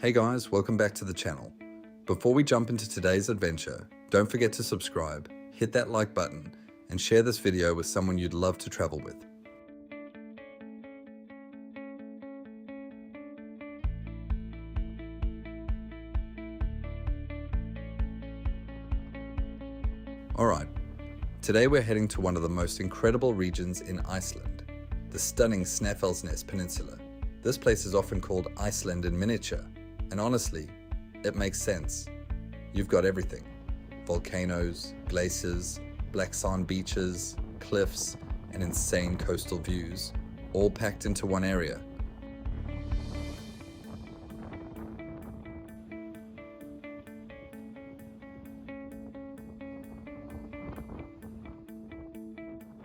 Hey guys, welcome back to the channel. Before we jump into today's adventure, don't forget to subscribe, hit that like button, and share this video with someone you'd love to travel with. Alright, today we're heading to one of the most incredible regions in Iceland, the stunning Snaefellsnes Peninsula. This place is often called Iceland in miniature, and honestly, it makes sense. You've got everything: volcanoes, glaciers, black sand beaches, cliffs, and insane coastal views, all packed into one area.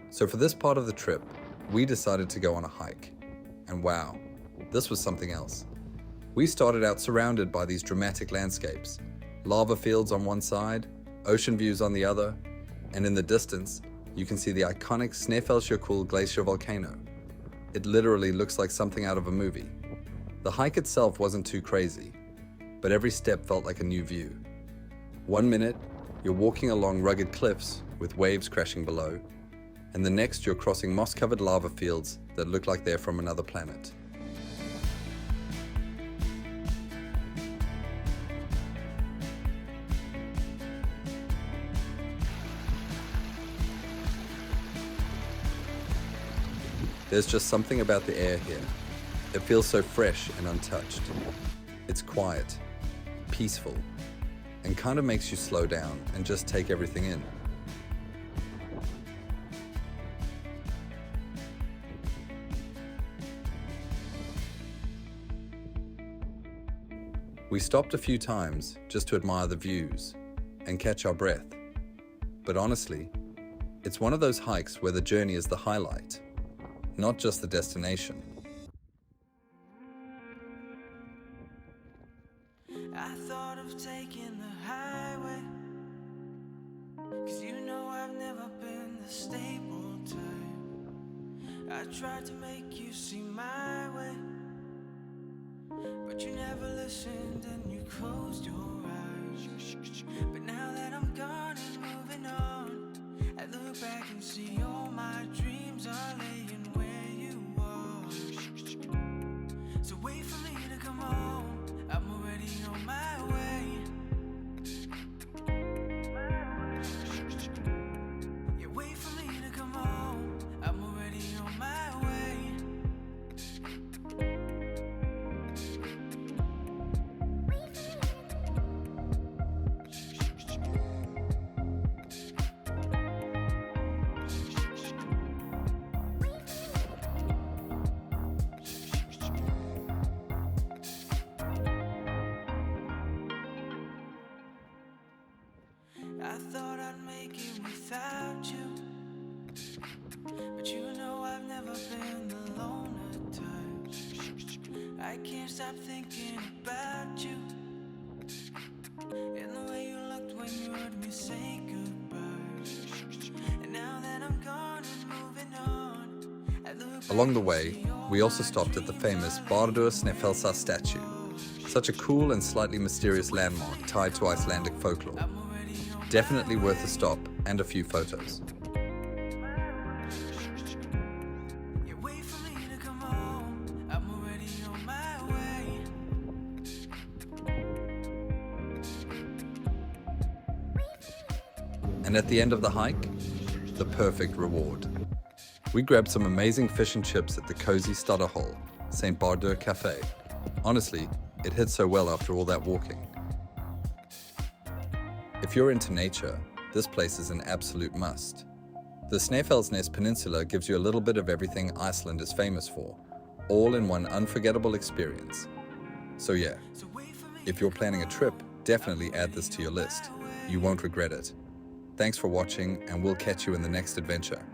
So for this part of the trip, we decided to go on a hike. And wow, this was something else. We started out surrounded by these dramatic landscapes, lava fields on one side, ocean views on the other, and in the distance, you can see the iconic Snaefellsnes glacier volcano. It literally looks like something out of a movie. The hike itself wasn't too crazy, but every step felt like a new view. 1 minute, you're walking along rugged cliffs with waves crashing below, and the next you're crossing moss-covered lava fields that look like they're from another planet. There's just something about the air here. It feels so fresh and untouched. It's quiet, peaceful, and kind of makes you slow down and just take everything in. We stopped a few times just to admire the views and catch our breath. But honestly, it's one of those hikes where the journey is the highlight, not just the destination. I thought of taking the highway, 'cause you know I've never been the stable type. I tried to make you see my way, but you never listened and you closed your eyes. But now that I'm gone and moving on, I look back and see all my dreams are laying where you are. So wait for me to come home, I'm already on my way. Yeah, wait for me to come home, I'm already on my way. I thought I'd make it without you, but you know I've never been the loner type. I can't stop thinking about you, and the way you looked when you heard me say goodbye. And now that I'm gone and moving on, I look Along the way, we also stopped at the famous Bardour Snaefellsas statue, such a cool and slightly mysterious landmark tied to Icelandic folklore. Definitely worth a stop and a few photos. Yeah, wait for me to come home, I'm already on my way. And at the end of the hike, the perfect reward. We grabbed some amazing fish and chips at the cozy starter hole, St. Bardour Cafe. Honestly, it hit so well after all that walking. If you're into nature, this place is an absolute must. The Snaefellsnes Peninsula gives you a little bit of everything Iceland is famous for, all in one unforgettable experience. So yeah, if you're planning a trip, definitely add this to your list. You won't regret it. Thanks for watching, and we'll catch you in the next adventure.